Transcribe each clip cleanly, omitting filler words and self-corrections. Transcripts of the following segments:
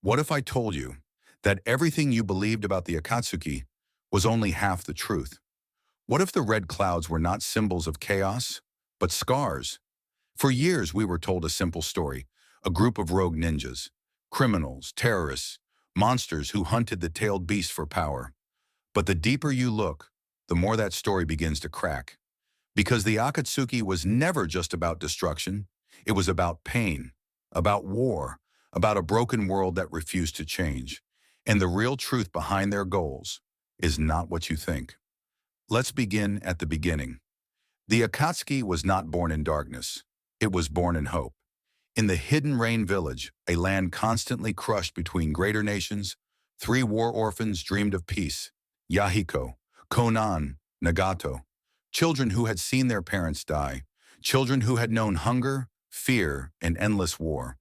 What if I told you that everything you believed about the Akatsuki was only half the truth? What if the red clouds were not symbols of chaos, but scars? For years, we were told a simple story, a group of rogue ninjas, criminals, terrorists, monsters who hunted the tailed beast for power. But the deeper you look, the more that story begins to crack. Because the Akatsuki was never just about destruction. It was about pain, about war, about a broken world that refused to change. And the real truth behind their goals is not what you think. Let's begin at the beginning. The Akatsuki was not born in darkness. It was born in hope. In the Hidden Rain Village, a land constantly crushed between greater nations, three war orphans dreamed of peace. Yahiko, Konan, Nagato. Children who had seen their parents die. Children who had known hunger, fear, and endless war.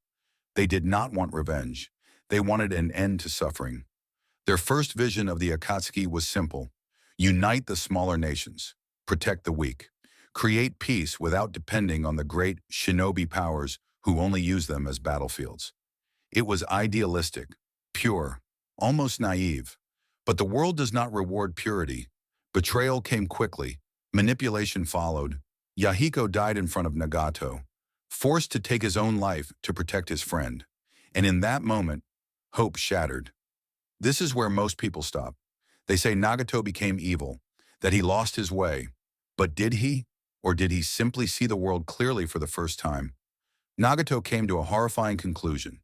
They did not want revenge. They wanted an end to suffering. Their first vision of the Akatsuki was simple. Unite the smaller nations. Protect the weak. Create peace without depending on the great shinobi powers who only use them as battlefields. It was idealistic, pure, almost naive. But the world does not reward purity. Betrayal came quickly. Manipulation followed. Yahiko died in front of Nagato, forced to take his own life to protect his friend. And in that moment, hope shattered. This is where most people stop. They say Nagato became evil, that he lost his way. But did he? Or did he simply see the world clearly for the first time? Nagato came to a horrifying conclusion.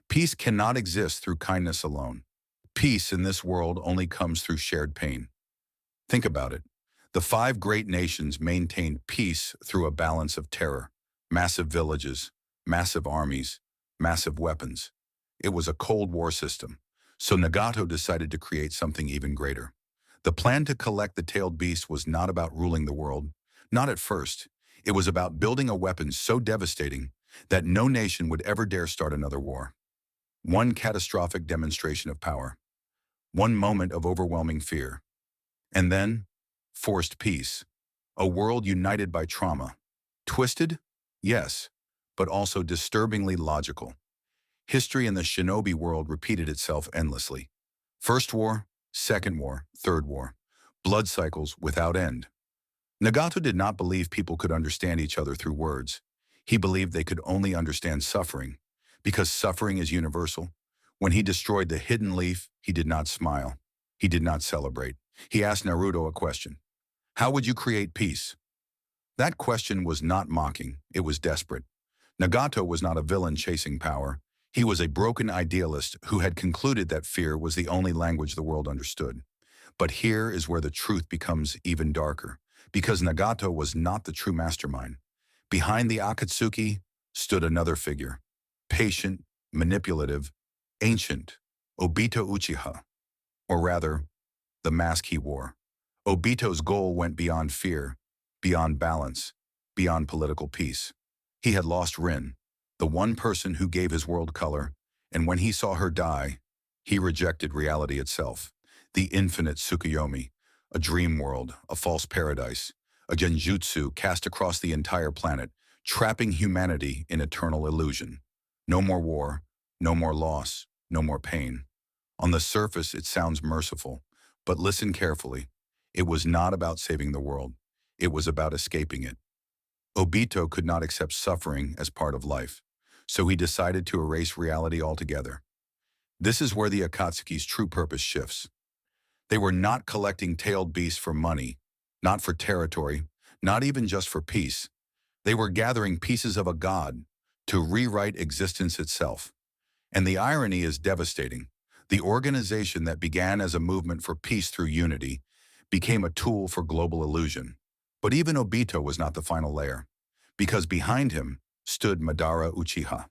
Peace cannot exist through kindness alone. Peace in this world only comes through shared pain. Think about it. The five great nations maintained peace through a balance of terror, massive villages, massive armies, massive weapons. It was a Cold War system. So Nagato decided to create something even greater. The plan to collect the tailed beast was not about ruling the world. Not at first. It was about building a weapon so devastating that no nation would ever dare start another war. One catastrophic demonstration of power. One moment of overwhelming fear. And then, forced peace. A world united by trauma. Twisted? Yes, but also disturbingly logical. History in the shinobi world repeated itself endlessly. First war, second war, third war. Blood cycles without end. Nagato did not believe people could understand each other through words. He believed they could only understand suffering, because suffering is universal. When he destroyed the hidden leaf, he did not smile. He did not celebrate. He asked Naruto a question. How would you create peace? That question was not mocking, it was desperate. Nagato was not a villain chasing power. He was a broken idealist who had concluded that fear was the only language the world understood. But here is where the truth becomes even darker, because Nagato was not the true mastermind. Behind the Akatsuki stood another figure, patient, manipulative, ancient, Obito Uchiha, or rather, the mask he wore. Obito's goal went beyond fear, beyond balance, beyond political peace. He had lost Rin, the one person who gave his world color, and when he saw her die, he rejected reality itself, the infinite Tsukuyomi, a dream world, a false paradise, a genjutsu cast across the entire planet, trapping humanity in eternal illusion. No more war, no more loss, no more pain. On the surface, it sounds merciful, but listen carefully. It was not about saving the world. It was about escaping it. Obito could not accept suffering as part of life, so he decided to erase reality altogether. This is where the Akatsuki's true purpose shifts. They were not collecting tailed beasts for money, not for territory, not even just for peace. They were gathering pieces of a god to rewrite existence itself. And the irony is devastating. The organization that began as a movement for peace through unity became a tool for global illusion. But even Obito was not the final layer, because behind him stood Madara Uchiha.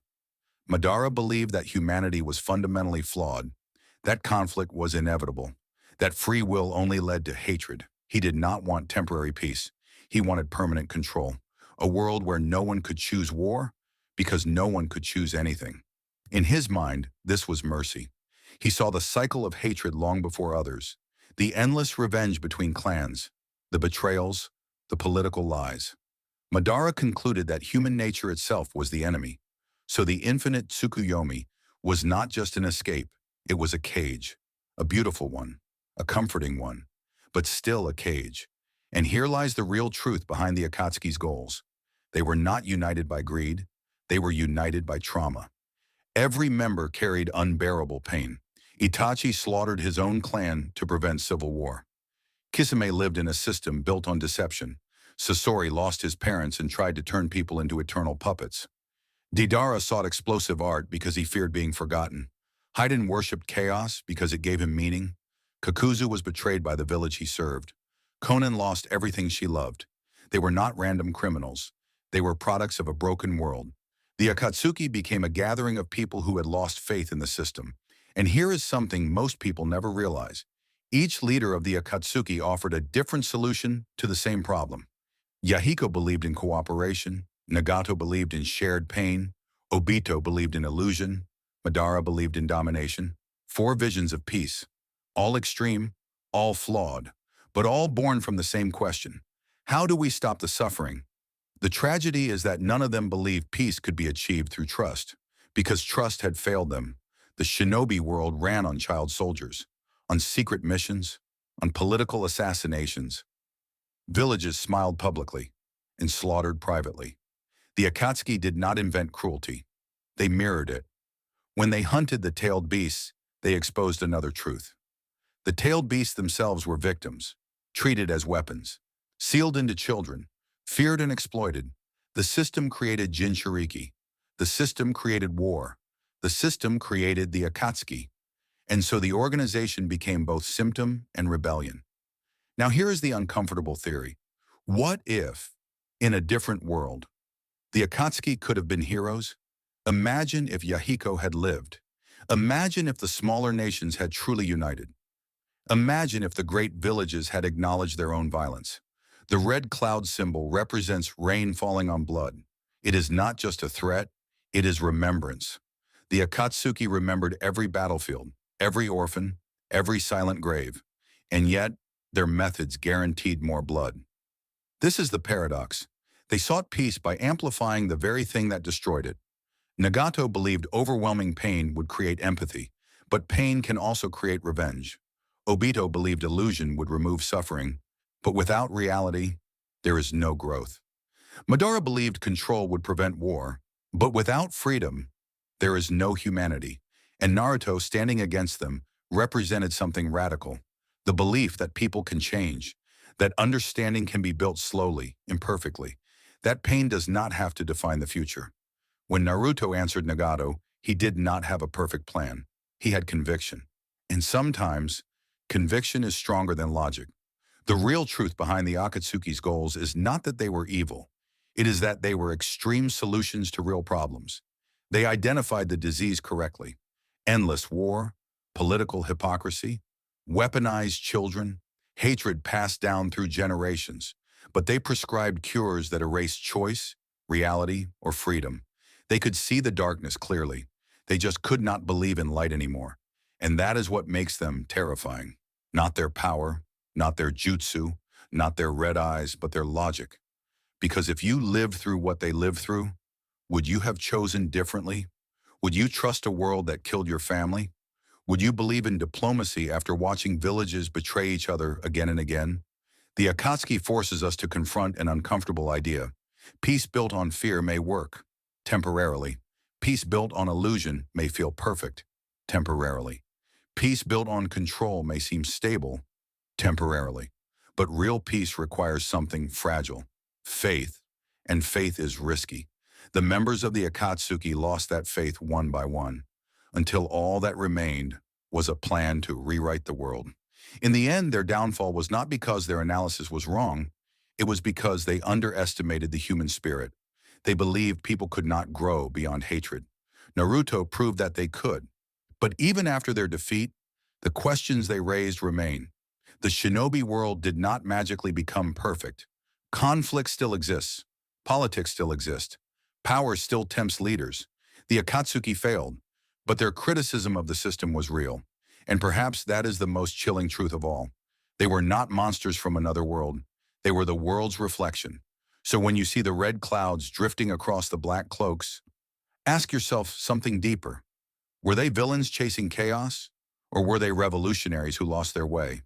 Madara believed that humanity was fundamentally flawed, that conflict was inevitable, that free will only led to hatred. He did not want temporary peace. He wanted permanent control, a world where no one could choose war because no one could choose anything. In his mind, this was mercy. He saw the cycle of hatred long before others, the endless revenge between clans, the betrayals, the political lies. Madara concluded that human nature itself was the enemy, so the infinite Tsukuyomi was not just an escape, it was a cage. A beautiful one, a comforting one, but still a cage. And here lies the real truth behind the Akatsuki's goals. They were not united by greed, they were united by trauma. Every member carried unbearable pain. Itachi slaughtered his own clan to prevent civil war. Kisame lived in a system built on deception. Sasori lost his parents and tried to turn people into eternal puppets. Deidara sought explosive art because he feared being forgotten. Haiden worshipped chaos because it gave him meaning. Kakuzu was betrayed by the village he served. Konan lost everything she loved. They were not random criminals. They were products of a broken world. The Akatsuki became a gathering of people who had lost faith in the system. And here is something most people never realize. Each leader of the Akatsuki offered a different solution to the same problem. Yahiko believed in cooperation, Nagato believed in shared pain, Obito believed in illusion, Madara believed in domination. 4 visions of peace, all extreme, all flawed, but all born from the same question. How do we stop the suffering? The tragedy is that none of them believed peace could be achieved through trust, because trust had failed them. The shinobi world ran on child soldiers, on secret missions, on political assassinations. Villages smiled publicly and slaughtered privately. The Akatsuki did not invent cruelty. They mirrored it. When they hunted the tailed beasts, they exposed another truth. The tailed beasts themselves were victims, treated as weapons, sealed into children, feared and exploited. The system created Jinchuriki. The system created war. The system created the Akatsuki. And so the organization became both symptom and rebellion. Now here is the uncomfortable theory. What if, in a different world, the Akatsuki could have been heroes? Imagine if Yahiko had lived. Imagine if the smaller nations had truly united. Imagine if the great villages had acknowledged their own violence. The red cloud symbol represents rain falling on blood. It is not just a threat, it is remembrance. The Akatsuki remembered every battlefield, every orphan, every silent grave, and yet their methods guaranteed more blood. This is the paradox. They sought peace by amplifying the very thing that destroyed it. Nagato believed overwhelming pain would create empathy, but pain can also create revenge. Obito believed illusion would remove suffering, but without reality, there is no growth. Madara believed control would prevent war, but without freedom, there is no humanity. And Naruto, standing against them, represented something radical. The belief that people can change, that understanding can be built slowly, imperfectly, that pain does not have to define the future. When Naruto answered Nagato, he did not have a perfect plan. He had conviction. And sometimes, conviction is stronger than logic. The real truth behind the Akatsuki's goals is not that they were evil. It is that they were extreme solutions to real problems. They identified the disease correctly. Endless war, political hypocrisy, weaponized children, hatred passed down through generations. But they prescribed cures that erased choice, reality, or freedom. They could see the darkness clearly. They just could not believe in light anymore. And that is what makes them terrifying. Not their power, not their jutsu, not their red eyes, but their logic. Because if you lived through what they lived through, would you have chosen differently? Would you trust a world that killed your family? Would you believe in diplomacy after watching villages betray each other again and again? The Akatsuki forces us to confront an uncomfortable idea. Peace built on fear may work, temporarily. Peace built on illusion may feel perfect, temporarily. Peace built on control may seem stable, temporarily. But real peace requires something fragile, faith, and faith is risky. The members of the Akatsuki lost that faith one by one, until all that remained was a plan to rewrite the world. In the end, their downfall was not because their analysis was wrong, it was because they underestimated the human spirit. They believed people could not grow beyond hatred. Naruto proved that they could. But even after their defeat, the questions they raised remain. The shinobi world did not magically become perfect. Conflict still exists. Politics still exist. Power still tempts leaders. The Akatsuki failed, but their criticism of the system was real. And perhaps that is the most chilling truth of all. They were not monsters from another world. They were the world's reflection. So when you see the red clouds drifting across the black cloaks, ask yourself something deeper. Were they villains chasing chaos? Or were they revolutionaries who lost their way?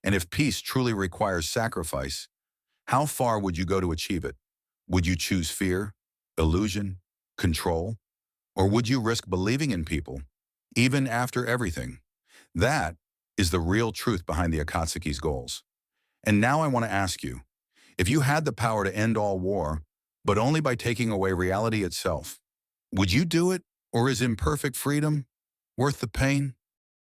And if peace truly requires sacrifice, how far would you go to achieve it? Would you choose fear, illusion, control? Or would you risk believing in people, even after everything? That is the real truth behind the Akatsuki's goals. And now I want to ask you, if you had the power to end all war, but only by taking away reality itself, would you do it? Or is imperfect freedom worth the pain?